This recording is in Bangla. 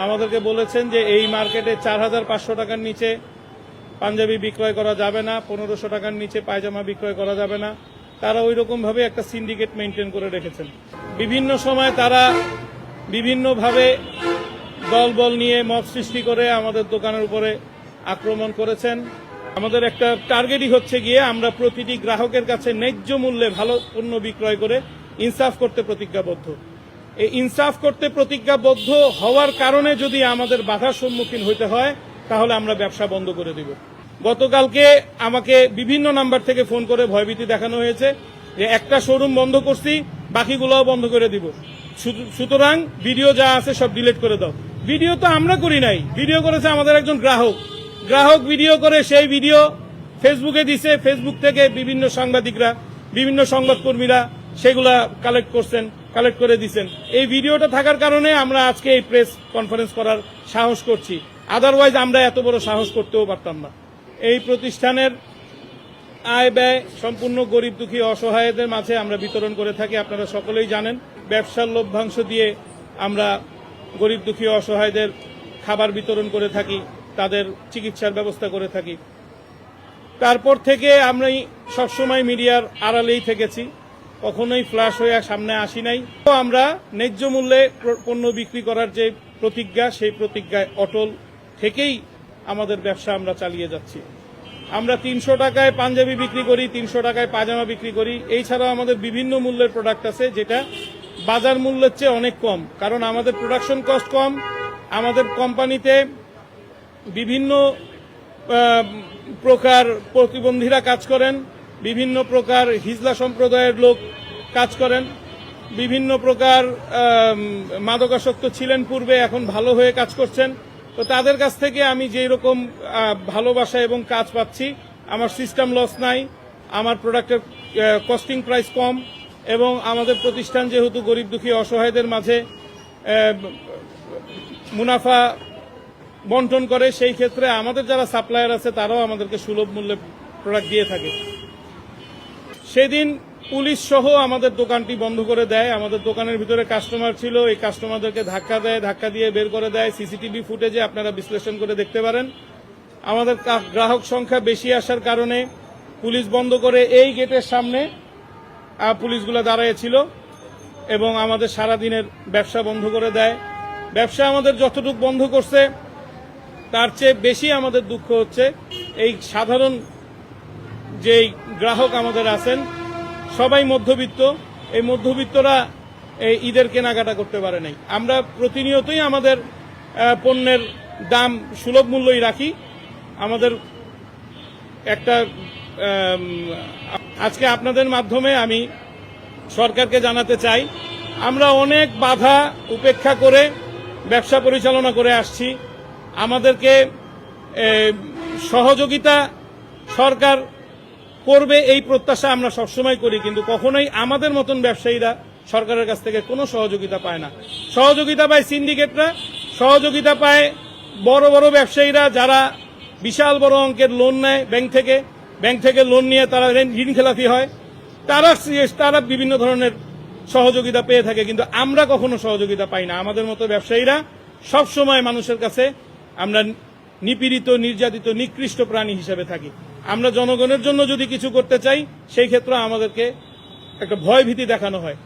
আমাদেরকে বলেছেন যে এই মার্কেটে 4,500 টাকার নিচে পাঞ্জাবি বিক্রয় করা যাবে না, 1500 টাকার নিচে পায়জামা বিক্রয় করা যাবে না। তারা ওই রকম ভাবে একটা সিন্ডিকেট মেনটেন করে রেখেছেন। বিভিন্ন সময় তারা বিভিন্নভাবে দলবল নিয়ে মব সৃষ্টি করে আমাদের দোকানের উপরে আক্রমণ করেছেন। আমাদের একটা টার্গেটই হচ্ছে গিয়ে আমরা প্রতিটি গ্রাহকের কাছে ন্যায্য মূল্যে ভালো পণ্য বিক্রয় করে ইনসাফ করতে প্রতিজ্ঞাবদ্ধ। এই ইনসাফ করতে প্রতিজ্ঞাবদ্ধ হওয়ার কারণে যদি আমাদের বাধার সম্মুখীন হইতে হয় তাহলে আমরা ব্যবসা বন্ধ করে দিব। গতকালকে আমাকে বিভিন্ন নাম্বার থেকে ফোন করে ভয়ভীতি দেখানো হয়েছে যে একটা শোরুম বন্ধ করছি, বাকিগুলোও বন্ধ করে দিব, সুতরাং ভিডিও যা আছে সব ডিলিট করে দাও। ভিডিও তো আমরা করি নাই, ভিডিও করেছে আমাদের একজন গ্রাহক ভিডিও করে সেই ভিডিও ফেসবুকে দিছে। ফেসবুক থেকে বিভিন্ন সাংবাদিকরা, বিভিন্ন সংবাদকর্মীরা সেগুলা কালেক্ট করে দিচ্ছেন। এই ভিডিওটা থাকার কারণে আমরা আজকে এই প্রেস কনফারেন্স করার সাহস করছি, আদারওয়াইজ আমরা এত বড় সাহস করতেও পারতাম না। এই প্রতিষ্ঠানের আয় ব্যয় সম্পূর্ণ গরিব দুঃখী অসহায়দের মাঝে আমরা বিতরণ করে থাকি। আপনারা সকলেই জানেন, ব্যবসার লভ্যাংশ দিয়ে আমরা গরিব দুঃখী অসহায়দের খাবার বিতরণ করে থাকি, তাদের চিকিৎসার ব্যবস্থা করে থাকি। তারপর থেকে আমরা সবসময় মিডিয়ার আড়ালেই থেকেছি, কখনোই ফ্ল্যাশ হয়ে সামনে আসি নাই। তো আমরা ন্যায্য মূল্যে পণ্য বিক্রি করার যে প্রতিজ্ঞা, সেই প্রতিজ্ঞায় অটল থেকেই আমাদের ব্যবসা আমরা চালিয়ে যাচ্ছি। আমরা 300 টাকায় পাঞ্জাবি বিক্রি করি, 300 টাকায় পায়জামা বিক্রি করি। এছাড়াও আমাদের বিভিন্ন মূল্যের প্রোডাক্ট আছে যেটা বাজার মূল্যের চেয়ে অনেক কম, কারণ আমাদের প্রোডাকশন কস্ট কম। আমাদের কোম্পানিতে বিভিন্ন প্রকার প্রতিবন্ধীরা কাজ করেন, বিভিন্ন প্রকার হিজলা সম্প্রদায়ের লোক কাজ করেন, বিভিন্ন প্রকার মাদকাসক্ত ছিলেন পূর্বে, এখন ভালো হয়ে কাজ করছেন। তো তাদের কাছ থেকে আমি যেই রকম ভালোবাসা এবং কাজ পাচ্ছি, আমার সিস্টেম লস নাই, আমার প্রোডাক্টের কস্টিং প্রাইস কম, এবং আমাদের প্রতিষ্ঠান যেহেতু গরিব দুঃখী অসহায়দের মাঝে মুনাফা বন্টন করে, সেই ক্ষেত্রে আমাদের যারা সাপ্লায়ার আছে তারাও আমাদেরকে সুলভ মূল্যে প্রোডাক্ট দিয়ে থাকে। সেদিন পুলিশ সহ আমাদের দোকানটি বন্ধ করে দেয়। আমাদের দোকানের ভিতরে কাস্টমার ছিল, এই কাস্টমারদেরকে ধাক্কা দিয়ে বের করে দেয়। সিসিটিভি ফুটেজে আপনারা বিশ্লেষণ করে দেখতে পারেন। আমাদের গ্রাহক সংখ্যা বেশি আসার কারণে পুলিশ বন্ধ করে এই গেটের সামনে পুলিশগুলো দাঁড়িয়েছিল এবং আমাদের সারাদিনের ব্যবসা বন্ধ করে দেয়। ব্যবসা আমাদের যতটুকু বন্ধ করছে তার চেয়ে বেশি আমাদের দুঃখ হচ্ছে এই সাধারণ যেই গ্রাহক আমাদের আছেন, সবাই মধ্যবিত্ত। এই মধ্যবিত্তরা এই ঈদের কেনাকাটা করতে পারে নাই। আমরা প্রতিনিয়তই আমাদের পণ্যের দাম সুলভ মূল্যই রাখি। আমাদের একটা আজকে আপনাদের মাধ্যমে আমি সরকারকে জানাতে চাই, আমরা অনেক বাধা উপেক্ষা করে ব্যবসা পরিচালনা করে আসছি। আমাদেরকে সহযোগিতা সরকার করবে এই প্রত্যাশা আমরা সবসময় করি, কিন্তু কখনোই আমাদের মতন ব্যবসায়ীরা সরকারের কাছ থেকে কোনো সহযোগিতা পায় না। সহযোগিতা পায় সিন্ডিকেটরা, সহযোগিতা পায় বড় বড় ব্যবসায়ীরা যারা বিশাল বড় অঙ্কের লোন নেয় ব্যাংক থেকে লোন নিয়ে তারা ঋণ খেলাপি হয়, তারা বিভিন্ন ধরনের সহযোগিতা পেয়ে থাকে, কিন্তু আমরা কখনো সহযোগিতা পাই না। আমাদের মতো ব্যবসায়ীরা সবসময় মানুষের কাছে আমরা নিপীড়িত, নির্যাতিত, নিকৃষ্ট প্রাণী হিসেবে থাকি। আমরা জনগণের জন্য যদি কিছু করতে চাই, সেই ক্ষেত্রে আমাদেরকে একটা ভয় ভীতি দেখানো হয়।